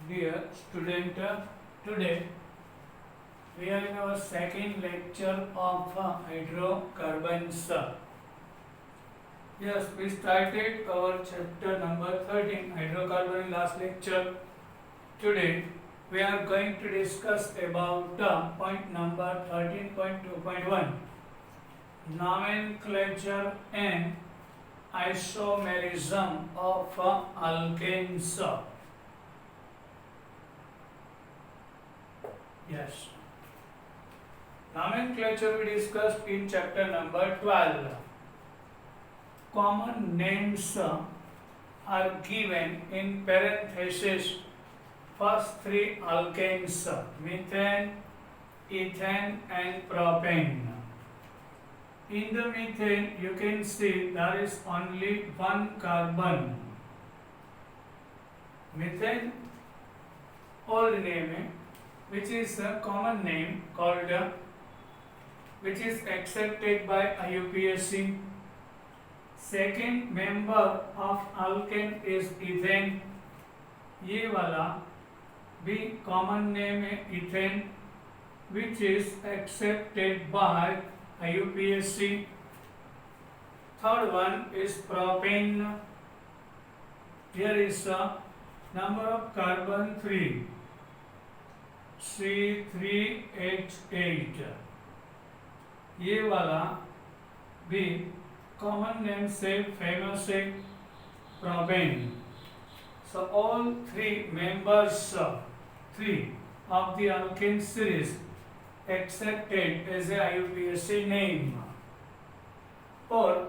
Dear student, today we are in our second lecture of hydrocarbons. Yes, we started our chapter number 13, hydrocarbon, in last lecture. Today we are going to discuss about point number 13.2.1, nomenclature and isomerism of alkanes. Yes. Nomenclature we discussed in chapter number 12. Common names are given in parenthesis. First three alkanes: methane, ethane and propane. In the methane you can see there is only one carbon. Methane old name, which is a common name called which is accepted by IUPAC. Second member of alkane is ethane. ये वाला भी common name है ethane, which is accepted by IUPAC. Third one is propane. Here is a number of carbon 3. C3H8. ये वाला भी common name से famous है propane. So all three members of the alkane series accepted as a IUPAC name. Or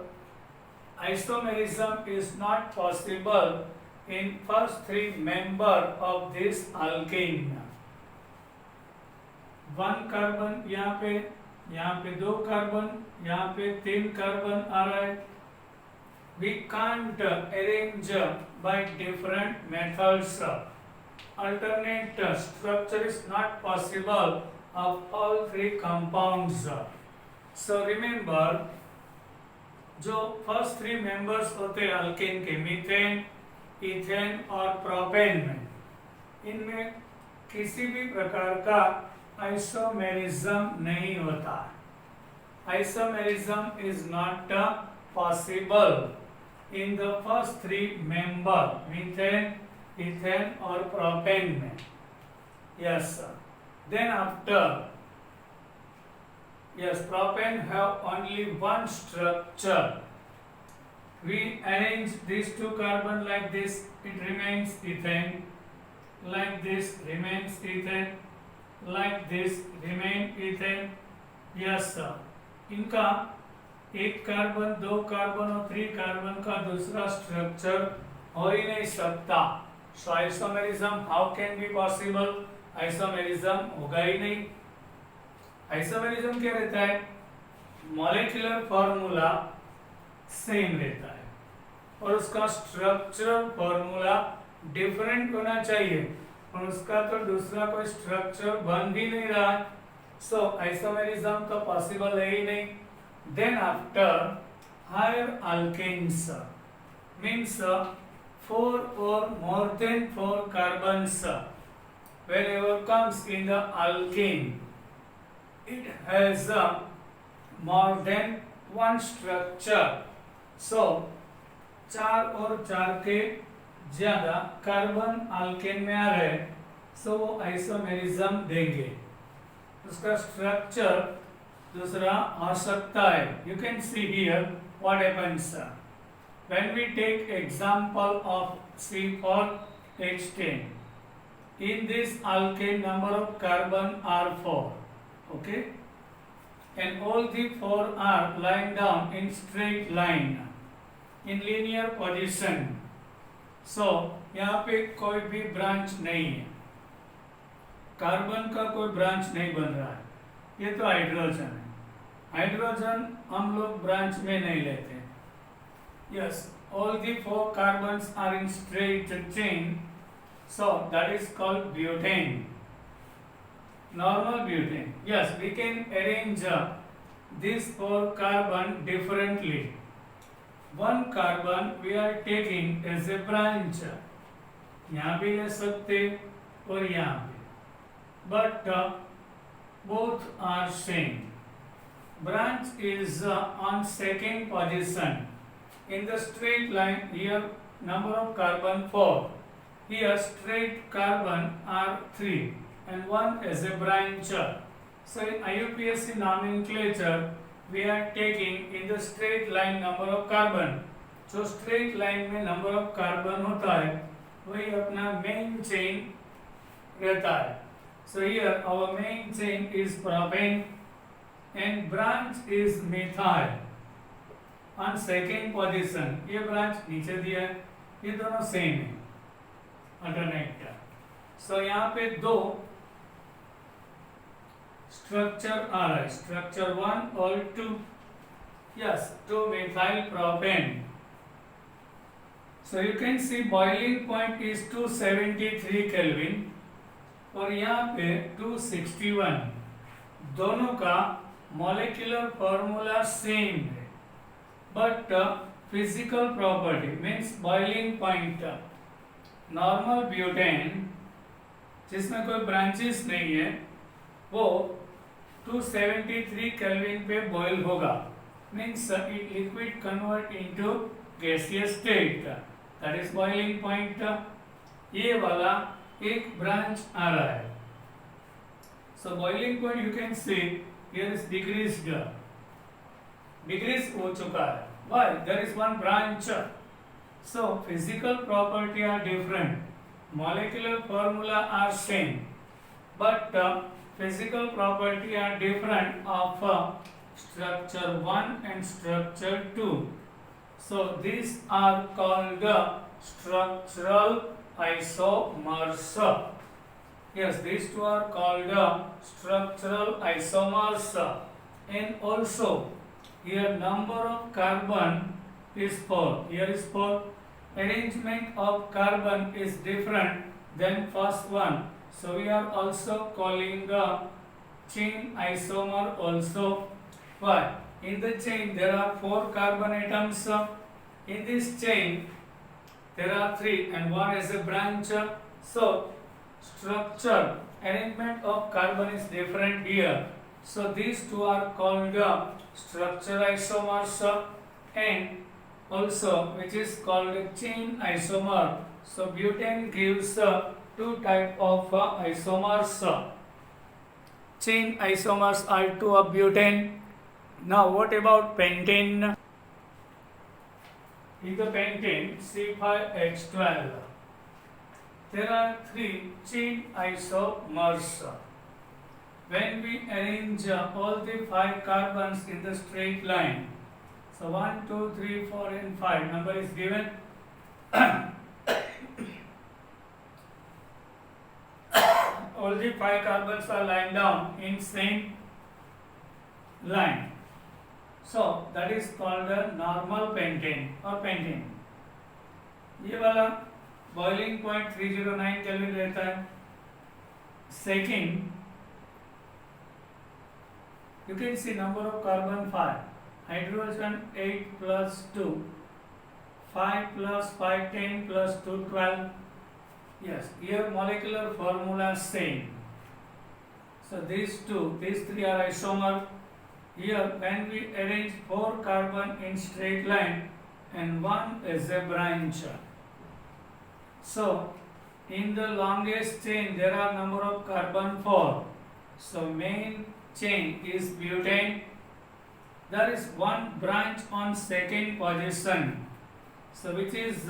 isomerism is not possible in first three member of this alkane. One carbon यहाँ पे दो carbon, यहाँ पे तीन carbon आ रहा है. We can't arrange by different methods. Alternate structure is not possible of all three compounds. So remember, जो first three members होते हैं अल्केन के, मीथेन, इथेन और प्रोपेन में, इनमें किसी भी प्रकार का आइसोमेरिज्म नहीं होता. Isomerism is not possible in the first three member, methane, ethane और प्रोपेन में. Yes. Then after, yes, propane have only one structure. We arrange these two carbon like this, it remains ethane. Like this remains ethane. Like this remain ethane. Yes sir. इनका एक carbon, दो carbon और three carbon का दूसरा structure हो ही नहीं सकता. So isomerism how can be possible? Isomerism होगा ही नहीं. आइसोमेरिज्म क्या रहता है? मॉलिक्यूलर फॉर्मूला सेम रहता है और उसका स्ट्रक्चरल फॉर्मूला डिफरेंट होना चाहिए, और उसका तो दूसरा कोई स्ट्रक्चर बन भी नहीं रहा है. सो आइसोमेरिज्म तो पॉसिबल है ही नहीं. Then after, higher alkanes means 4 or more than 4 carbons wherever comes in the alkene, it has more than one structure. So चार और चार के ज्यादा कार्बन अल्केन में आ रहे, सो वो आइसोमेरिज्म देंगे. उसका स्ट्रक्चर दूसरा आ सकता है. You can see here what happens when we take example of C4H10. In this alkane number of carbon are 4. Okay, and all the 4 are lying down in straight line in linear position. So यहाँ पे कोई भी branch नहीं है, carbon का कोई branch नहीं बन रहा है. ये तो हाइड्रोजन है. हाइड्रोजन हम लोग ब्रांच में नहीं लेते. Yes, all the 4 carbons are in straight chain, so that is called butane. Normal butane. Yes, we can arrange these 4 carbon differently. One carbon we are taking as a branch. यहाँ भी ले सकते, और यहाँ पे, but both are same. Branch is on second position in the straight line. Here number of carbon 4. Here straight carbon are 3 and 1 is a branch. So in IUPAC nomenclature we are taking in the straight line number of carbon. जो straight line में number of carbon होता है वही अपना main chain रहता है. So here our main chain is propane and branch is methyl on second position. ये branch नीचे दिया है, ये दोनों same है, alternate. So यहाँ पे दो structure आ रहा है, structure 1 और 2. Yes, 2-methyl propane. So you can see boiling point is 273 Kelvin और यहाँ पे 261. दोनों का molecular formula same है, but physical property means boiling point. Normal butane जिसमें कोई branches नहीं है वो 273 Kelvin पे boil होगा, means it liquid convert into gaseous state. That is boiling point. ये वाला एक branch आ रहा है. So boiling point you can see here is decreased, decrease हो चुका है. Why? There is one branch. So physical property are different, molecular formula are same, but physical property are different of structure 1 and structure 2. So these are called structural isomers. Yes, these two are called structural isomers. And also here number of carbon is 4. Here is 4. Arrangement of carbon is different than first one. So we are also calling chain isomer also. Why? In the chain there are 4 carbon atoms. In this chain there are 3 and 1 is a branch. So structure arrangement of carbon is different here. So these two are called structure isomers and also which is called chain isomer. So butane gives 2 type of isomers. Chain isomers are 2 of butane. Now what about pentane? In the pentane C5H12 there are 3 chain isomers. When we arrange all the 5 carbons in the straight line, so 1, 2, 3, 4 and 5 number is given. All the 5 carbons are lined down in same line. So that is called a normal pentane or pentane. ये वाला boiling point 309 Kelvin रहता है. Second, you can see number of carbon 5, hydrogen 8 plus 2, 5 plus 5 10 plus 2 12. Yes, here molecular formula same. So these 3 are isomer. Here when we arrange 4 carbon in straight line and 1 is a branch. So in the longest chain there are number of carbon 4. So main chain is butane. There is one branch on second position. So which is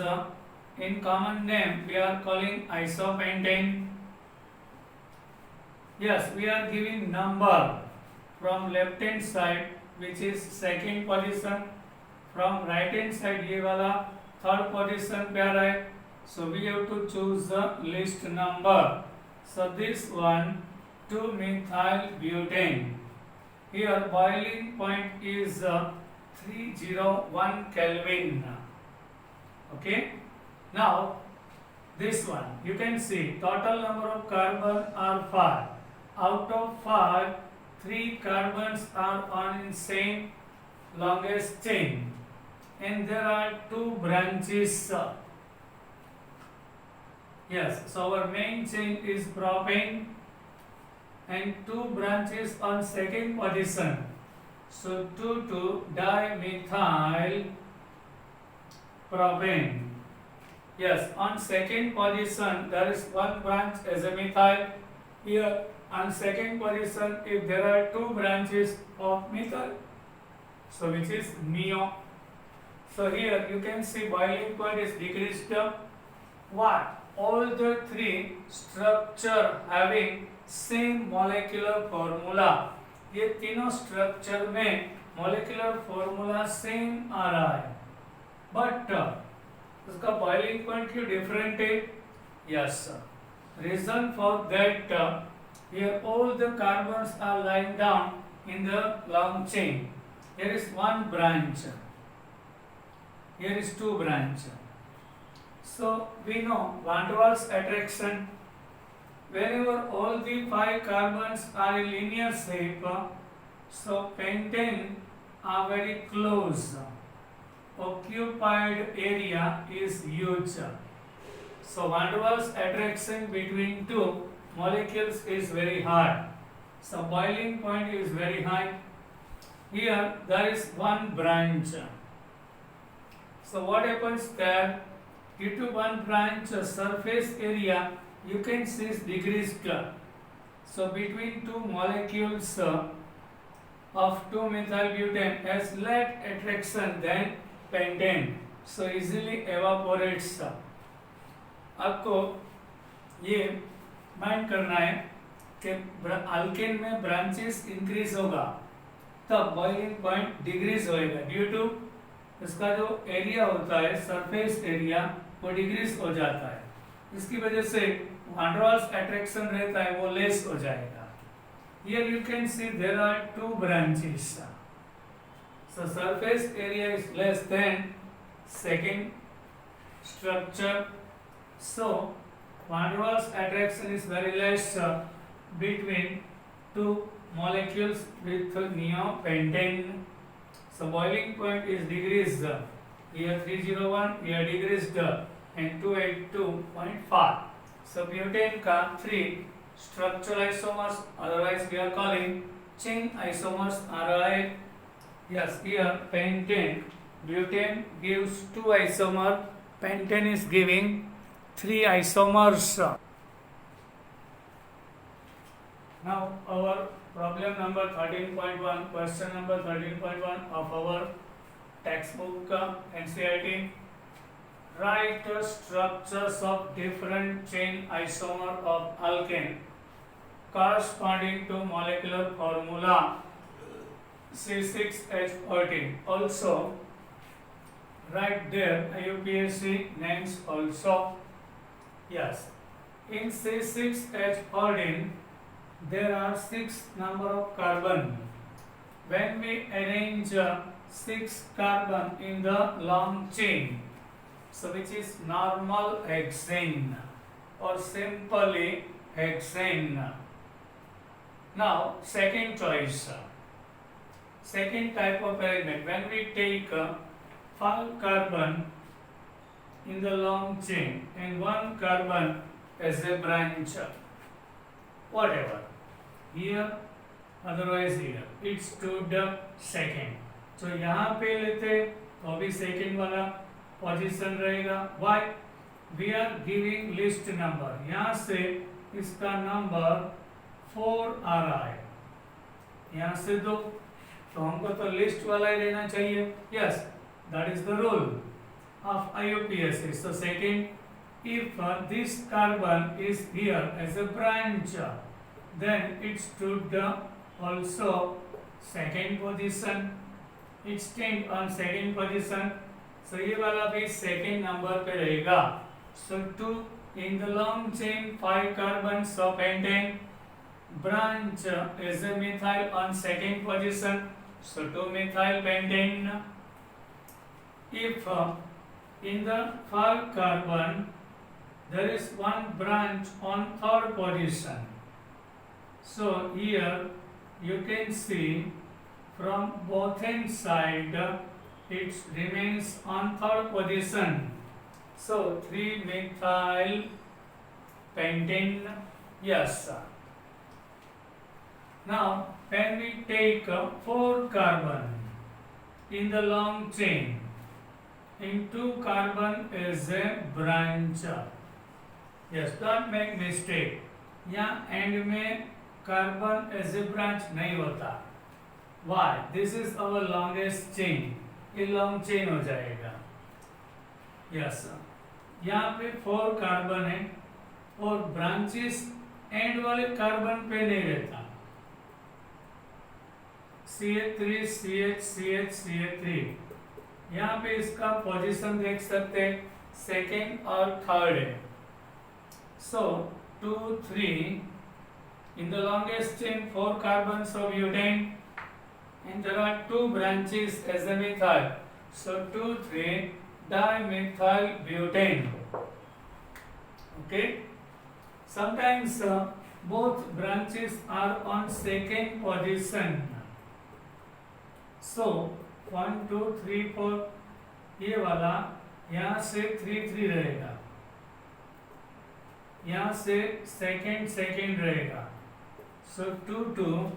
in common name we are calling isopentane. Yes, we are giving number from left hand side which is second position, from right hand side ये वाला third position पे आ रहा है. So we have to choose the list number. So this one 2-methyl butane. Here boiling point is 301 Kelvin. Okay. Now this one you can see total number of carbon are 5. Out of 5, 3 carbons are on in same longest chain and there are 2 branches. Yes, so our main chain is propane and two branches on second position. So 2,2-dimethyl propane. Yes, on second position there is one branch as a methyl. Here on second position, if there are two branches of methyl, so which is neo. So here you can see boiling point is decreased. What? All the three structure having same molecular formula. ये तीनों structure में molecular formula same आ रहा है, but उसका boiling point क्यों different है? Yes, reason for that, here all the carbons are lying down in the long chain. Here is one branch, here is two branch. So we know van der Waals attraction. Whenever all the five carbons are in linear shape, so pentane are very close. Occupied area is huge. So van der Waals attraction between two molecules is very high. So boiling point is very high. Here there is one branch. So what happens there? Due to one branch surface area, you can see is decreased. So between two molecules of 2-methyl-butane has less attraction than pentane, so easily evaporates. आपको ये mind करना है कि alkane में branches increase होगा तब boiling point decrease होएगा, due to इसका जो एरिया होता है सरफेस एरिया वो डिक्रीज हो जाता है, इसकी वजह से van der Waals attraction रहता है वो लेस हो जाएगा. Here you can see there are two branches, so surface area is less than second structure, so van der Waals attraction is very less between two molecules with neopentane. So boiling point is decreased. Here 301, here decreased and 282.5. So butane का 3 structural isomers, otherwise we are calling chain isomers are. Yes, here pentane, butane gives 2 isomer, pentane is giving 3 isomers. Now our problem number 13.1, question number 13.1 of our textbook NCERT. Write the structures of different chain isomer of alkane corresponding to molecular formula C6H14. Also write their IUPAC names also. Yes, in C6H14 there are 6 number of carbon. When we arrange 6 carbon in the long chain, so which is normal hexane or simply hexane. Now second choice, second type of arrangement, when we take 5 carbon in the long chain and 1 carbon as a branch, whatever, here otherwise here, it stood second. So यहाँ पे लेते तो अभी second वाला position रहेगा. Why? We are giving list number. यहाँ से इसका नंबर 4 आ रहा है, यहाँ से 2, तो हमको तो लिस्ट वाला ही लेना चाहिए. Yes, that is the rule of IUPAC. So second, if this carbon is here as a branch, then it stood also second position. It stand on second position. So ये वाला भी second number पे रहेगा. So 2 in the long chain 5 carbons of pentane, branch is a methyl on second position. So 2-methyl pentane. If in the 5 carbon there is one branch on third position, so here you can see from both end side it remains on third position. So 3-methyl pentane? Yes. Now, when we take 4 carbon in the long chain, in 2 carbon is a branch. Yes, don't make mistake. यहाँ and में carbon as a branch नहीं होता. Why? This is our longest chain. ये long chain हो जाएगा. Yes, यहाँ पे 4 carbon है और ब्रांचेस एंड वाले कार्बन पे नहीं रहता. CH3 CH CH CH3. यहाँ पे इसका पोजीशन देख सकते हैं, सेकेंड और थर्ड है. So 2 3 in the longest chain 4 carbons of butane and there are 2 branches as a methyl. So 2 3 dimethyl butane. Okay. Sometimes both branches are on second position. So 1 2 3 4 ये वाला यहाँ से 3 3 रहेगा, यहाँ से सेकेंड रहेगा. So 2 2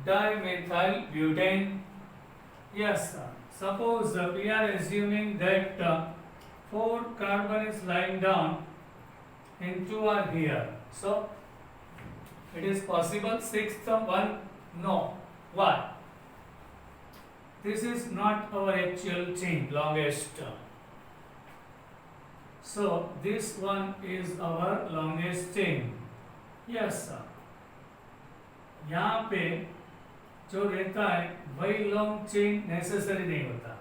dimethyl butane. Yes, sir. Suppose we are assuming that 4 carbon is lying down and 2 are here. So it is possible 6th one? No. Why? This is not our actual chain, longest. So this one is our longest chain. Yes, sir. यहाँ पे जो रहता है वही long chain necessary नहीं होता.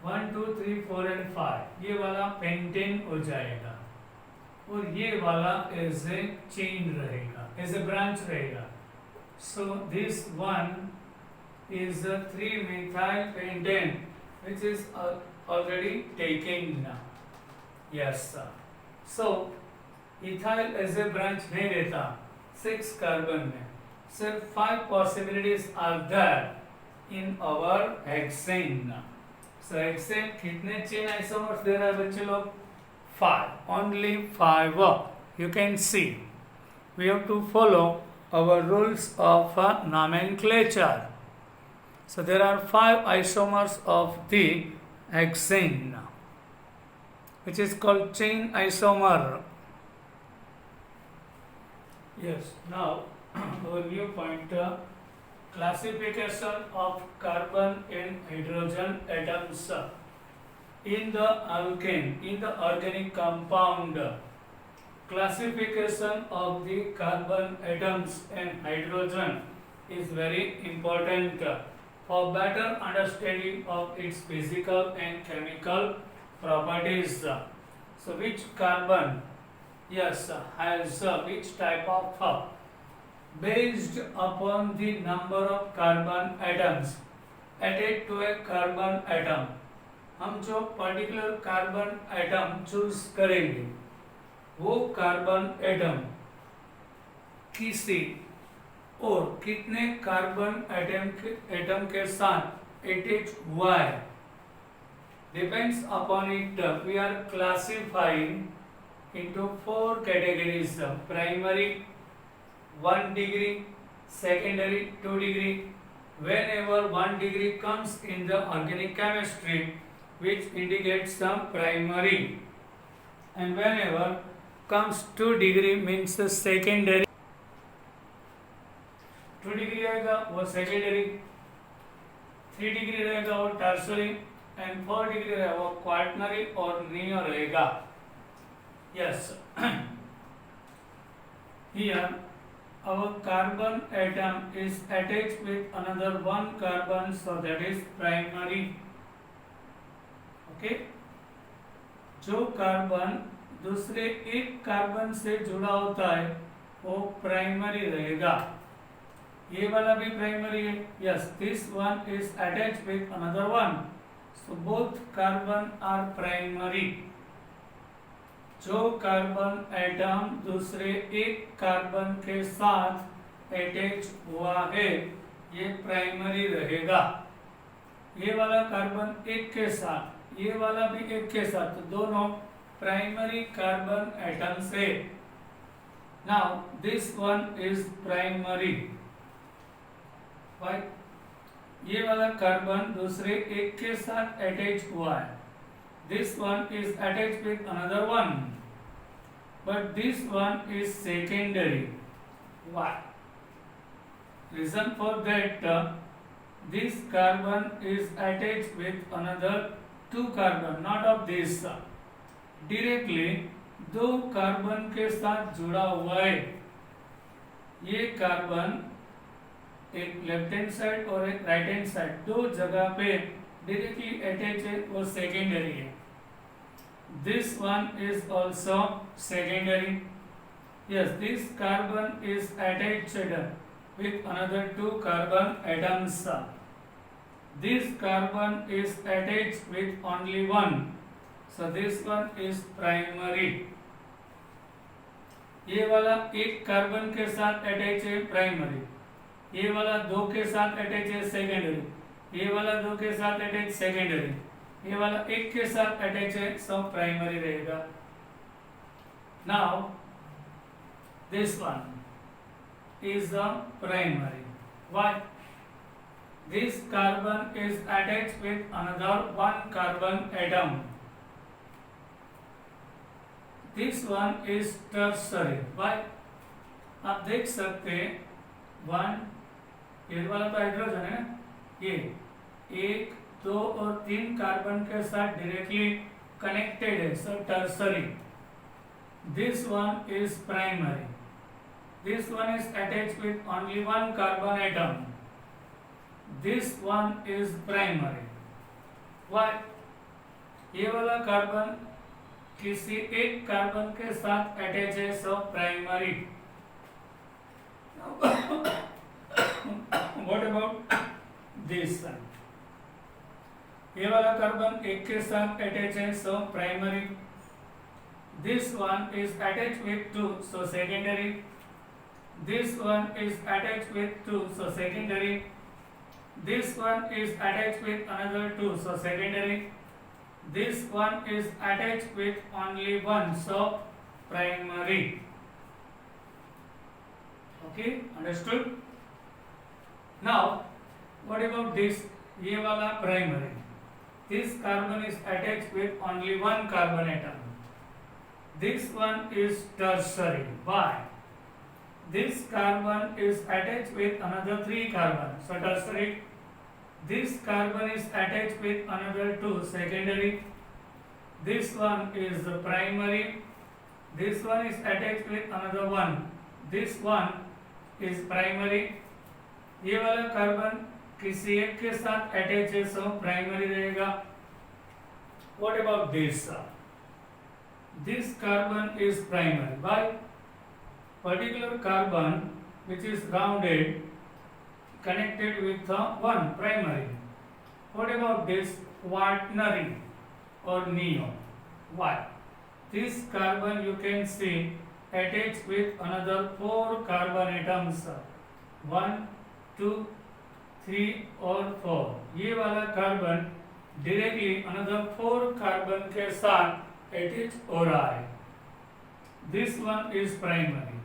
1 2 3 4 and 5 ये वाला पेंटेन हो जाएगा और ये वाला एज ए चेन रहेगा, एज ए ब्रांच रहेगा. So this one is 3 methyl pentane which is already taken now. Yes, sir. So ethyl as a branch नहीं रहता 6 carbon में. सिर्फ 5 possibilities are there in our hexane. So hexane कितने chain isomers there are बच्चे लोग? 5. Only 5. You can see. We have to follow our rules of nomenclature. So there are 5 isomers of the hexane, which is called chain isomer. Yes. Now our new point, classification of carbon and hydrogen atoms in the alkane, in the organic compound. Classification of the carbon atoms and hydrogen is very important for better understanding of its physical and chemical properties. So which carbon, yes, has which type of based upon the number of carbon atoms added to a carbon atom. हम जो particular carbon atom choose करेंगे वो carbon atom किसी और कितने carbon atom के साथ attach हुआ है depends upon it. We are classifying into 4 categories. Primary 1 degree, secondary 2 degree. Whenever 1 degree comes in the organic chemistry, which indicates some primary, and whenever comes 2 degree means the secondary. 2 degree रहेगा वो secondary, 3 degree रहेगा वो tertiary and 4 degree रहेगा वो quaternary और neo रहेगा. Yes, here our carbon atom is attached with another 1 carbon, so that is primary. Okay, जो carbon दूसरे एक कार्बन से जुड़ा होता है वो प्राइमरी रहेगा. ये वाला भी प्राइमरी है. Yes, this one is attached with another one, so both carbon are primary. जो कार्बन एटम दूसरे एक कार्बन के साथ अटैच हुआ है ये प्राइमरी रहेगा. ये वाला कार्बन एक के साथ, ये वाला भी एक के साथ, तो दोनों प्राइमरी कार्बन एटम से. Now this one is primary. Why? ये वाला कार्बन दूसरे एक के साथ अटैच हुआ है. This one is attached with another one, but this one is secondary. Why? Reason for that, this carbon is attached with another two carbon, not of this. Directly दो carbon के साथ जुड़ा हुआ है. ये कार्बन एक लेफ्ट हैंड साइड और एक राइट हैंड साइड दो जगह पे डायरेक्टली अटैच है, वो सेकेंडरी है. This one is also secondary. Yes, this carbon is attached with another two carbon atoms. This carbon is attached with only one, so this one is primary. ये वाला एक carbon के साथ attach है, primary. ये वाला दो के साथ अटैच है, सेकेंडरी. ये वाला दो के साथ अटैच, सेकेंडरी. ये वाला एक के साथ अटैच है, सब प्राइमरी रहेगा. Now this one is the primary. Why? This carbon is attached with another one carbon atom. This one is tertiary. Why? आप देख सकते हैं वन, ये वाला तो हाइड्रोजन है ना, ये एक दो और तीन कार्बन के साथ डायरेक्टली कनेक्टेड है, so tertiary. This one is primary. This one is attached with only one carbon atom. This one is primary. Why? ये वाला कार्बन किसी एक कार्बन के साथ अटैच है, so primary. What about this one? ये वाला कार्बन एक के साथ अटैच है, so primary. This one is attached with two, so secondary. This one is attached with two, so secondary. This one is attached with another two, so secondary. This one is attached with only one, so primary. Okay, understood? Now, what about this? ये वाला primary. This carbon is attached with only one carbon atom. This one is tertiary. Why? This carbon is attached with another three carbon, so tertiary. This carbon is attached with another two, secondary. This one is the primary. This one is attached with another one. This one is primary. ये वाला carbon किसी एक के साथ attach है, so primary रहेगा. What about this? This carbon is primary. Why? Particular carbon which is rounded connected with one primary. What about this quaternary or neo? Why? This carbon you can see attached with another four carbon atoms. 1, 2, 3 और 4. ये वाला carbon directly another four carbon के साथ attach हो रहा है. This one is primary.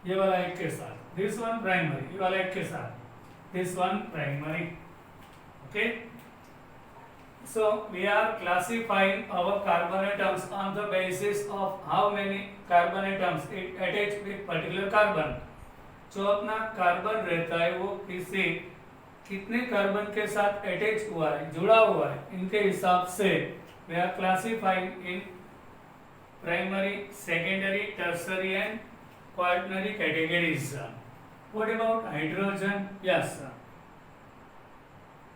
ये वाला एक के साथ, this one primary. ये वाला एक के साथ, this one primary. Okay, so we are classifying our carbon atoms on the basis of how many carbon atoms it attached with particular carbon. जो अपना कार्बन रहता है वो किसी कितने कार्बन के साथ अटैच हुआ है, जुड़ा हुआ है, इनके हिसाब से we are classifying in primary, secondary, tertiary and quaternary categories. What about hydrogen? Yes,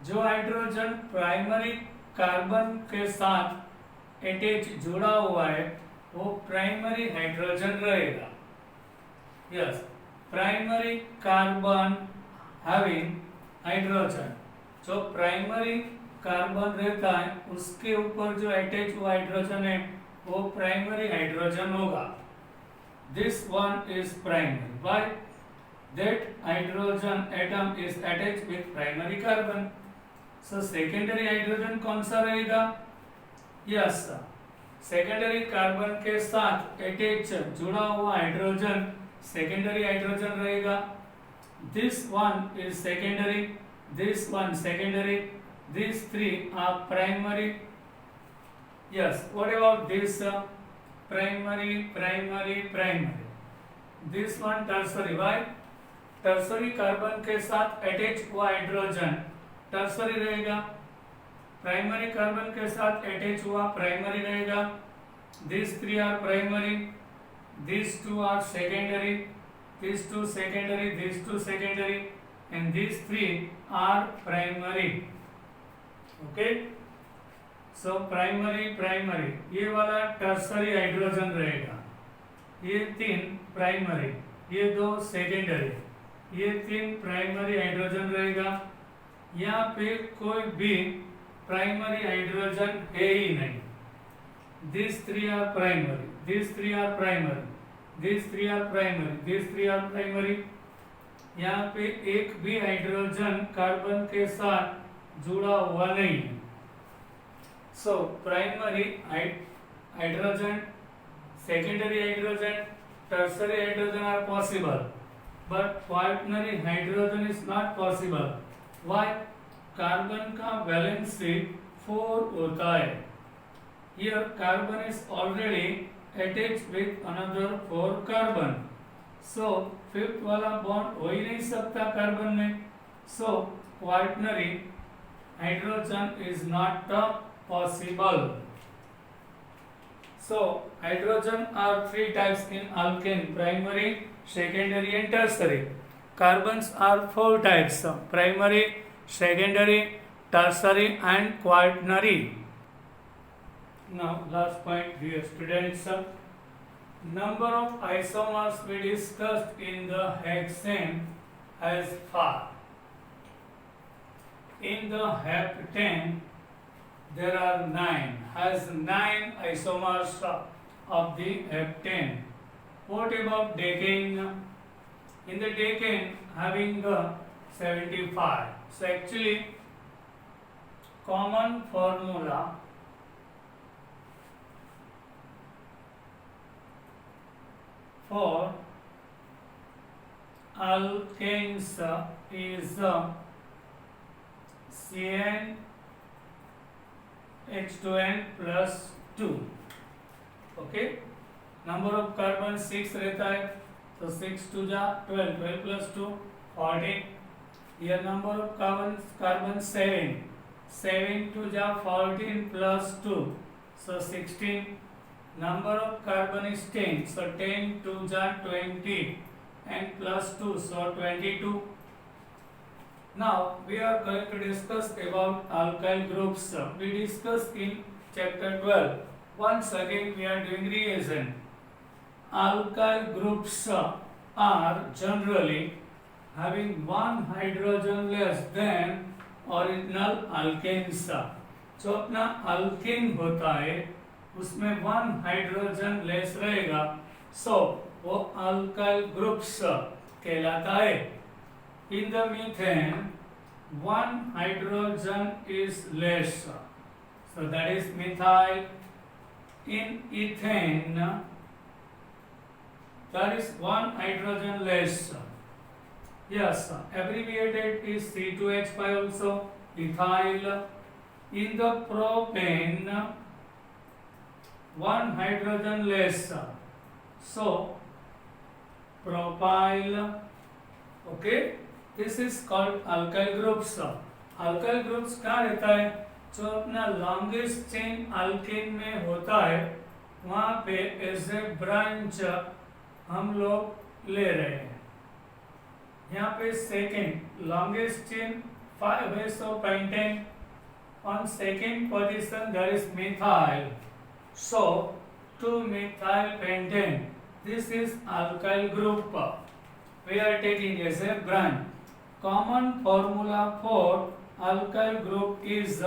जो हाइड्रोजन प्राइमरी कार्बन के साथ अटैच जुड़ा हुआ है वो प्राइमरी हाइड्रोजन रहेगा. Yes, primary carbon having hydrogen, जो प्राइमरी कार्बन रहता है उसके ऊपर जो अटैच हुआ हाइड्रोजन है वो प्राइमरी हाइड्रोजन होगा. This one is primary. Why? That hydrogen atom is attached with primary carbon. So secondary hydrogen कौन सा रहेगा? Yes, सेकेंडरी कार्बन के साथ अटैच जुड़ा हुआ हाइड्रोजन सेकेंडरी हाइड्रोजन रहेगा. This one is secondary, this one secondary, these three are primary. Yes, what about this primary, primary, primary? This one tertiary. Why? Tertiary carbon के साथ attach हुआ hydrogen tertiary रहेगा, primary carbon के साथ attach हुआ primary रहेगा. This three are primary, this two are secondary, this two secondary, this two secondary and this three are primary. Okay, so primary primary, ये वाला टर्सरी हाइड्रोजन रहेगा, ये तीन प्राइमरी, ये दो सेकेंडरी, ये तीन प्राइमरी हाइड्रोजन रहेगा. यहाँ पे कोई भी प्राइमरी हाइड्रोजन है ही नहीं. This three are primary, this three are primary, this three are primary, this three are primary. यहाँ पे एक भी हाइड्रोजन कार्बन के साथ जुड़ा हुआ नहीं है. So primary hydrogen, secondary hydrogen, tertiary hydrogen are possible, but quaternary hydrogen is not possible. Why? Carbon का वैलेंसी 4 होता है. Here carbon is already attached with another 4 carbon. So fifth वाला बॉन्ड हो ही नहीं सकता कार्बन में. So quaternary hydrogen is not possible. So hydrogen are 3 types in alkane: primary, secondary and tertiary. Carbons are 4 types: primary, secondary, tertiary and quaternary. Now last point, dear students, number of isomers we discussed in the hexane as far. In the heptane there are 9, has 9 isomers of the heptane. What about decane? In the decane having 75. So actually common formula for alkanes is CN H2N plus 2. Okay, number of carbon 6 रहता है, तो 6 2 जा 12, 12 plus 2 14. Here number of carbon 7, 7 2 जा 14 plus 2, so 16. Number of carbon is 10, so 10 2 जा 20 and plus 2, so 22. Now we are going to discuss about alkyl groups. We discussed in chapter 12. Once again we are doing revision. Alkyl groups are generally having one hydrogen less than original alkanes. जो अपना alkane होता है उसमें one hydrogen less रहेगा, so वो alkyl groups कहलाता है. In the methane, one hydrogen is less, so that is methyl. In ethane, there is one hydrogen less. Yes, abbreviated is C2H5 also, ethyl. In the propane, one hydrogen less, so propyl. Okay, this is called alkyl groups. alkyl groups क्या रहता है, जो अपना longest chain alkane में होता है वहाँ पे एज ए ब्रांच हम लोग ले रहे हैं. यहाँ पे सेकेंड longest chain 5 है, so pentane. On second position there is methyl, so 2-methyl pentane. This is alkyl group. We are taking as a branch. Common formula for alkyl group is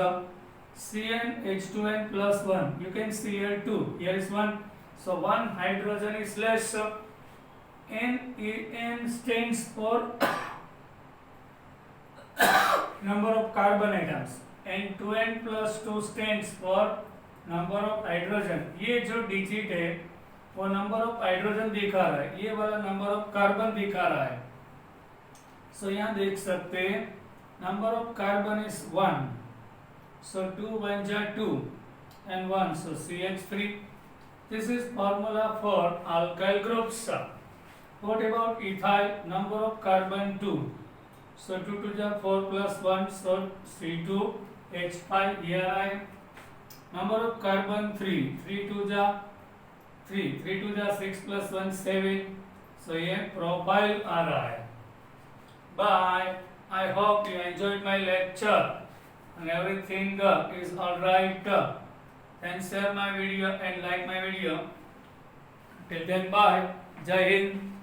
CnH2n plus 1. You can see here 2. Here is 1. So 1 hydrogen is less. N stands for number of carbon atoms. And 2n plus 2 stands for number of hydrogen, ये जो digit है वो number of hydrogen दिखा रहा है, ये वाला number of carbon दिखा रहा है। सो यहाँ देख सकते हैं number of carbon is 1, so 2 1 जा 2 and 1, so CH3. This is formula for alkyl groups. What about ethyl? Number of carbon 2, so 2 2 ja 4 plus 1, so C2H5 here I. Number of carbon 3, 3 2 ja 3, 3 2 ja 6 plus 1 7, so ये propyl आ रहा है। Bye. I hope you enjoyed my lecture and everything is alright. Then share my video and like my video. Till then, bye. Jai Hind.